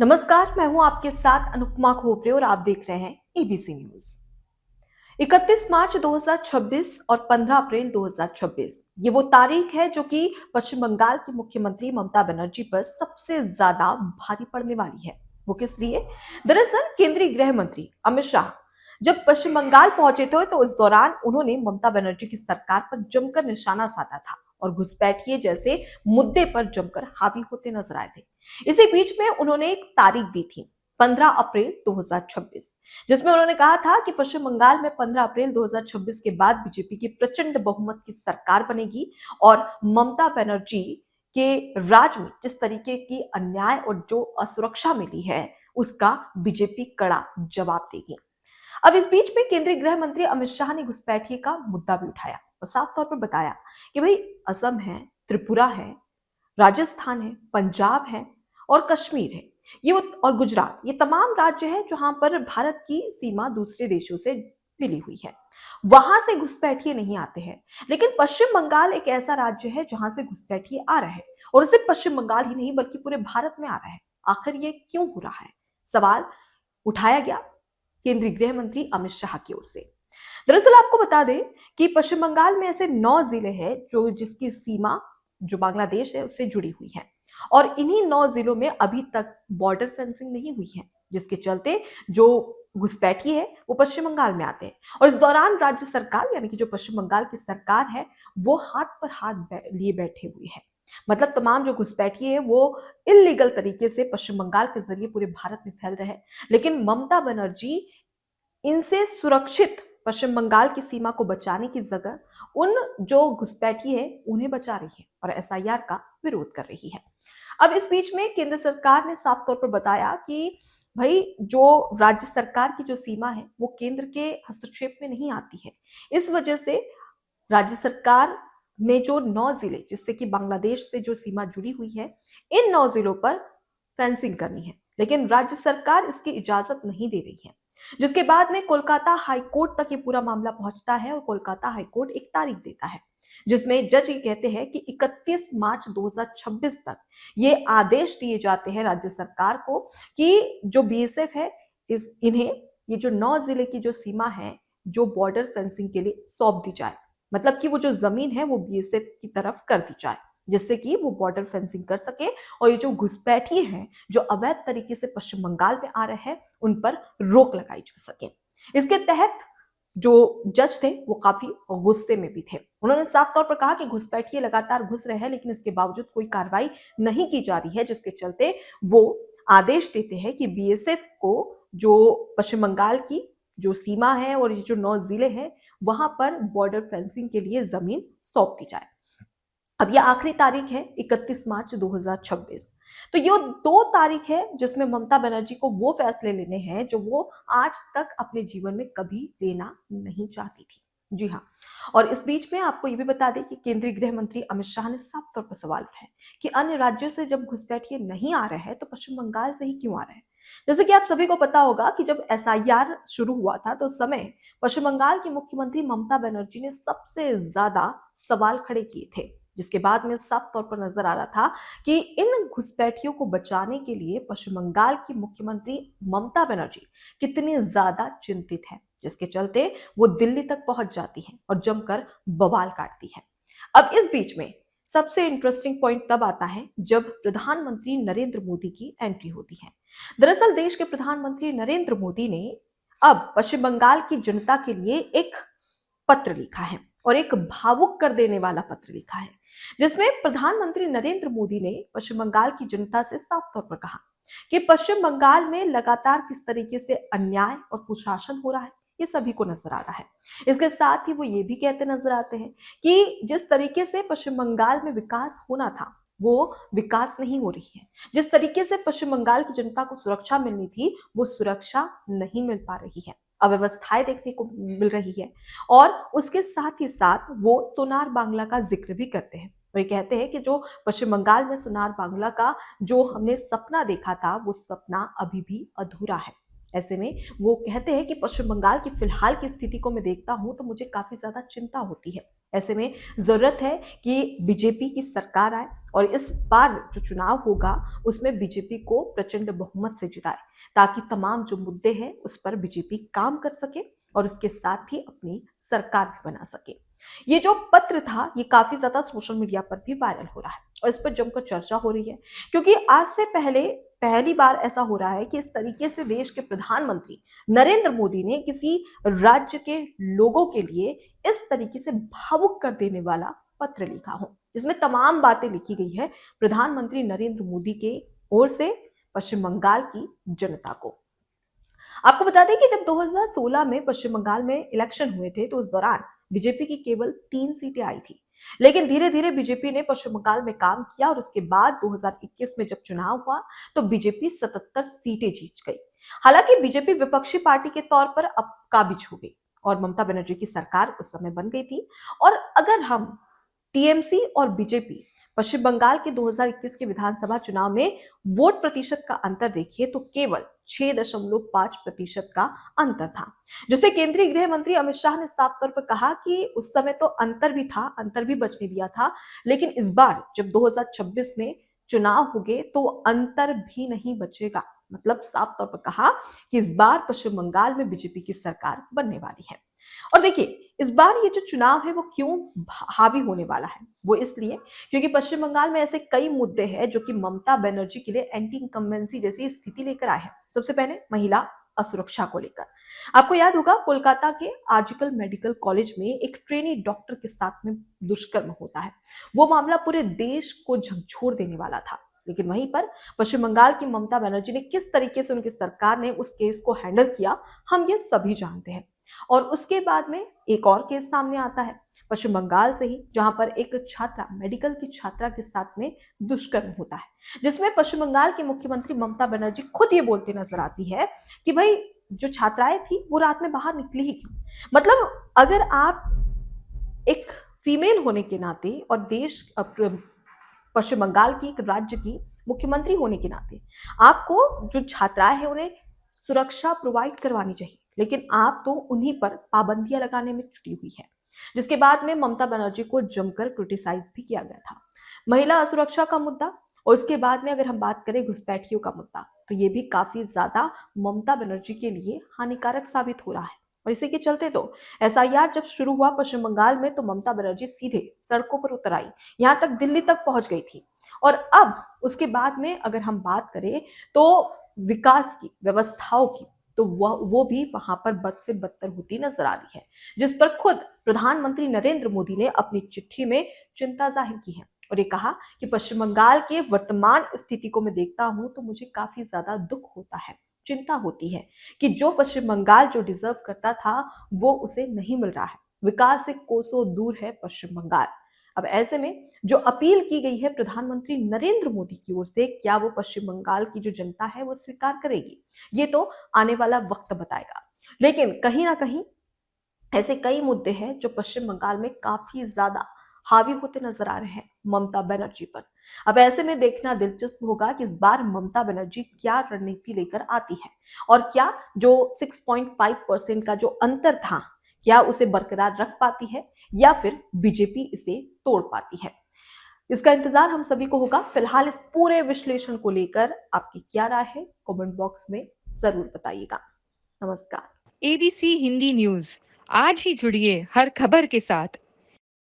नमस्कार, मैं हूं आपके साथ अनुपमा खोपरे और आप देख रहे हैं एबीसी न्यूज। 31 मार्च 2026 और 15 अप्रैल 2026 ये वो तारीख है जो कि पश्चिम बंगाल की मुख्यमंत्री ममता बनर्जी पर सबसे ज्यादा भारी पड़ने वाली है। वो किस लिए? दरअसल केंद्रीय गृह मंत्री अमित शाह जब पश्चिम बंगाल पहुंचे थे तो उस दौरान उन्होंने ममता बनर्जी की सरकार पर जमकर निशाना साधा था और घुसपैठिए जैसे मुद्दे पर जमकर हावी होते नजर आए थे। इसी बीच में उन्होंने एक तारीख दी थी, 15 अप्रैल 2026, जिसमें उन्होंने कहा था कि पश्चिम बंगाल में 15 अप्रैल 2026 के बाद बीजेपी की प्रचंड बहुमत की सरकार बनेगी और ममता बनर्जी के राज में जिस तरीके की अन्याय और जो असुरक्षा मिली है उसका बीजेपी कड़ा जवाब देगी। अब इस बीच में केंद्रीय गृह मंत्री अमित शाह ने घुसपैठिए का मुद्दा भी उठाया और साफ तौर पर बताया कि भाई असम है, त्रिपुरा है, राजस्थान है, पंजाब है और कश्मीर है, और गुजरात, ये तमाम राज्य हैं जहां पर भारत की सीमा दूसरे देशों से मिली हुई है। वहां से घुसपैठिए नहीं आते हैं, लेकिन पश्चिम बंगाल एक ऐसा राज्य है जहां से घुसपैठिए आ रहे हैं और सिर्फ पश्चिम बंगाल ही नहीं बल्कि पूरे भारत में आ रहा है। आखिर ये क्यों हो रहा है? सवाल उठाया गया केंद्रीय गृह मंत्री अमित शाह की ओर से। दरअसल आपको बता दें कि पश्चिम बंगाल में ऐसे 9 जिले हैं जो जिसकी सीमा जो बांग्लादेश है उससे जुड़ी हुई है और इन्हीं 9 जिलों में अभी तक बॉर्डर फेंसिंग नहीं हुई है, जिसके चलते जो घुसपैठी है वो पश्चिम बंगाल में आते हैं और इस दौरान राज्य सरकार यानी कि जो पश्चिम बंगाल की सरकार है वो हाथ पर हाथ लिए बैठे हुए है। मतलब तमाम जो घुसपैठी है वो इलीगल तरीके से पश्चिम बंगाल के जरिए पूरे भारत में फैल रहे हैं, लेकिन ममता बनर्जी इनसे सुरक्षित पश्चिम बंगाल की सीमा को बचाने की जगह उन जो घुसपैठी है उन्हें बचा रही है और एसआईआर का विरोध कर रही है। अब इस बीच में केंद्र सरकार ने साफ तौर पर बताया कि भाई जो राज्य सरकार की जो सीमा है वो केंद्र के हस्तक्षेप में नहीं आती है। इस वजह से राज्य सरकार ने जो 9 जिले जिससे कि बांग्लादेश से जो सीमा जुड़ी हुई है, इन 9 जिलों पर फेंसिंग करनी है, लेकिन राज्य सरकार इसकी इजाजत नहीं दे रही है, जिसके बाद में कोलकाता हाई कोर्ट तक ये पूरा मामला पहुंचता है और कोलकाता हाई कोर्ट एक तारीख देता है जिसमें जज ये कहते हैं कि 31 मार्च 2026 तक ये आदेश दिए जाते हैं राज्य सरकार को कि जो बीएसएफ है इस इन्हें ये जो 9 जिले की जो सीमा है जो बॉर्डर फेंसिंग के लिए सौंप दी जाए, मतलब कि वो जो जमीन है वो बीएसएफ की तरफ कर दी जाए जिससे कि वो बॉर्डर फेंसिंग कर सके और ये जो घुसपैठिए हैं जो अवैध तरीके से पश्चिम बंगाल में आ रहे हैं उन पर रोक लगाई जा सके। इसके तहत जो जज थे वो काफी गुस्से में भी थे। उन्होंने साफ तौर पर कहा कि घुसपैठिए लगातार घुस रहे हैं लेकिन इसके बावजूद कोई कार्रवाई नहीं की जा रही है, जिसके चलते वो आदेश देते हैं कि बीएसएफ को जो पश्चिम बंगाल की जो सीमा है और ये जो 9 जिले हैं वहां पर बॉर्डर फेंसिंग के लिए जमीन सौंप दी जाए। अब यह आखिरी तारीख है 31 मार्च 2026। तो ये 2 तारीख है जिसमें ममता बनर्जी को वो फैसले लेने हैं जो वो आज तक अपने जीवन में कभी लेना नहीं चाहती थी। जी हाँ, और इस बीच में आपको ये भी बता दें कि केंद्रीय गृह मंत्री अमित शाह ने साफ तौर पर सवाल उठाए कि अन्य राज्यों से जब घुसपैठिए नहीं आ रहे हैं तो पश्चिम बंगाल से ही क्यों आ रहे हैं। जैसे कि आप सभी को पता होगा कि जब एसआईआर शुरू हुआ था तो उस समय पश्चिम बंगाल की मुख्यमंत्री ममता बनर्जी ने सबसे ज्यादा सवाल खड़े किए थे, जिसके बाद में साफ तौर पर नजर आ रहा था कि इन घुसपैठियों को बचाने के लिए पश्चिम बंगाल की मुख्यमंत्री ममता बनर्जी कितनी ज्यादा चिंतित है, जिसके चलते वो दिल्ली तक पहुंच जाती है और जमकर बवाल काटती है। अब इस बीच में सबसे इंटरेस्टिंग पॉइंट तब आता है जब प्रधानमंत्री नरेंद्र मोदी की एंट्री होती है। दरअसल देश के प्रधानमंत्री नरेंद्र मोदी ने अब पश्चिम बंगाल की जनता के लिए एक पत्र लिखा है और एक भावुक कर देने वाला पत्र लिखा है, जिसमें प्रधानमंत्री नरेंद्र मोदी ने पश्चिम बंगाल की जनता से साफ तौर पर कहा कि पश्चिम बंगाल में लगातार किस तरीके से अन्याय और कुशासन हो रहा है ये सभी को नजर आ रहा है। इसके साथ ही वो ये भी कहते नजर आते हैं कि जिस तरीके से पश्चिम बंगाल में विकास होना था वो विकास नहीं हो रही है, जिस तरीके से पश्चिम बंगाल की जनता को सुरक्षा मिलनी थी वो सुरक्षा नहीं मिल पा रही है, अव्यवस्थाएं देखने को मिल रही है। और उसके साथ ही साथ वो सोनार बांग्ला का जिक्र भी करते हैं और ये कहते हैं कि जो पश्चिम बंगाल में सोनार बांग्ला का जो हमने सपना देखा था वो सपना अभी भी अधूरा है। ऐसे में वो कहते हैं कि पश्चिम बंगाल की फिलहाल की स्थिति को मैं देखता हूं तो मुझे काफी ज्यादा चिंता होती है। ऐसे में जरूरत है कि बीजेपी की सरकार आए और इस बार जो चुनाव होगा उसमें बीजेपी को प्रचंड बहुमत से जिताए, ताकि तमाम जो मुद्दे हैं उस पर बीजेपी काम कर सके और उसके साथ ही अपनी सरकार भी बना सके। ये जो पत्र था ये काफी ज्यादा सोशल मीडिया पर भी वायरल हो रहा है और इस पर जमकर चर्चा हो रही है, क्योंकि आज से पहली बार ऐसा हो रहा है कि इस तरीके से देश के प्रधानमंत्री नरेंद्र मोदी ने किसी राज्य के लोगों के लिए इस तरीके से भावुक कर देने वाला पत्र लिखा हो, जिसमें तमाम बातें लिखी गई है प्रधानमंत्री नरेंद्र मोदी के ओर से पश्चिम बंगाल की जनता को। आपको बता दें कि जब 2016 में पश्चिम बंगाल में इलेक्शन हुए थे तो उस दौरान बीजेपी की केवल 3 सीटें आई थी, लेकिन धीरे धीरे बीजेपी ने पश्चिम बंगाल में काम किया और उसके बाद 2021 में जब चुनाव हुआ तो बीजेपी 77 सीटें जीत गई। हालांकि बीजेपी विपक्षी पार्टी के तौर पर अब काबिज हो गई और ममता बनर्जी की सरकार उस समय बन गई थी। और अगर हम टीएमसी और बीजेपी पश्चिम बंगाल के 2021 के विधानसभा चुनाव में वोट प्रतिशत का अंतर देखिए तो केवल 6.5% का अंतर था, जिसे केंद्रीय गृह मंत्री अमित शाह ने साफ तौर पर कहा कि उस समय तो अंतर भी था, अंतर भी बचने दिया था, लेकिन इस बार जब 2026 में चुनाव होंगे तो अंतर भी नहीं बचेगा। मतलब साफ तौर पर कहा कि इस बार पश्चिम बंगाल में बीजेपी की सरकार बनने वाली है। और देखिए इस बार ये जो चुनाव है वो क्यों हावी होने वाला है, वो इसलिए क्योंकि पश्चिम बंगाल में ऐसे कई मुद्दे हैं जो कि ममता बनर्जी के लिए एंटी इनकम्बेंसी जैसी स्थिति लेकर आए हैं। सबसे पहले महिला असुरक्षा को लेकर आपको याद होगा कोलकाता के आरजीकर मेडिकल कॉलेज में एक ट्रेनी डॉक्टर के साथ में दुष्कर्म होता है। वो मामला पूरे देश को झकझोर देने वाला था, लेकिन वहीं पर पश्चिम बंगाल की ममता बनर्जी ने किस तरीके से उनकी सरकार ने उस केस को हैंडल किया हम ये सभी जानते हैं। और उसके बाद में एक और केस सामने आता है पश्चिम बंगाल से ही, जहां पर एक छात्रा मेडिकल की छात्रा के साथ में दुष्कर्म होता है, जिसमें पश्चिम बंगाल की मुख्यमंत्री ममता बनर्जी खुद ये बोलती नजर आती है कि भाई जो छात्राएं थी वो रात में बाहर निकली ही क्यों। मतलब अगर आप एक फीमेल होने के नाते और देश पश्चिम बंगाल की एक राज्य की मुख्यमंत्री होने के नाते आपको जो छात्राएं हैं उन्हें सुरक्षा प्रोवाइड करवानी चाहिए, लेकिन आप तो उन्हीं पर पाबंदियां लगाने में जुटी हुई है, जिसके बाद में ममता बनर्जी को जमकर क्रिटिसाइज भी किया गया था। महिला असुरक्षा का मुद्दा और उसके बाद में अगर हम बात करें घुसपैठियों का मुद्दा तो ये भी काफी ज्यादा ममता बनर्जी के लिए हानिकारक साबित हो रहा है। और इसी के चलते तो एसआईआर जब शुरू हुआ पश्चिम बंगाल में तो ममता बनर्जी सीधे सड़कों पर उतर आई, यहां तक दिल्ली तक पहुंच गई थी। और अब उसके बाद में अगर हम बात करें तो विकास की व्यवस्थाओं की तो वो भी वहां पर बद से बदतर होती नजर आ रही है, जिस पर खुद प्रधानमंत्री नरेंद्र मोदी ने अपनी चिट्ठी में चिंता जाहिर की है और ये कहा कि पश्चिम बंगाल के वर्तमान स्थिति को मैं देखता हूं तो मुझे काफी ज्यादा दुख होता है, चिंता होती है कि जो पश्चिम बंगाल जो डिजर्व करता था वो उसे नहीं मिल रहा है। विकास से कोसों दूर है पश्चिम बंगाल। अब ऐसे में जो अपील की गई है प्रधानमंत्री नरेंद्र मोदी की ओर से, क्या वो पश्चिम बंगाल की जो जनता है वो स्वीकार करेगी, ये तो आने वाला वक्त बताएगा। लेकिन कहीं ना कहीं ऐसे कई मुद्दे हैं जो पश्चिम बंगाल में काफी ज्यादा हावी होते नजर आ रहे हैं ममता बनर्जी पर। अब ऐसे में देखना दिलचस्प होगा कि इस बार ममता बनर्जी क्या रणनीति लेकर आती है और क्या जो 6.5% का जो अंतर था क्या उसे बरकरार रख पाती है या फिर बीजेपी इसे तोड़ पाती है। इसका इंतजार हम सभी को होगा। फिलहाल इस पूरे विश्लेषण को लेकर आपकी क्या राय है कमेंट बॉक्स में जरूर बताइएगा। नमस्कार। एबीसी हिंदी न्यूज आज ही जुड़िए हर खबर के साथ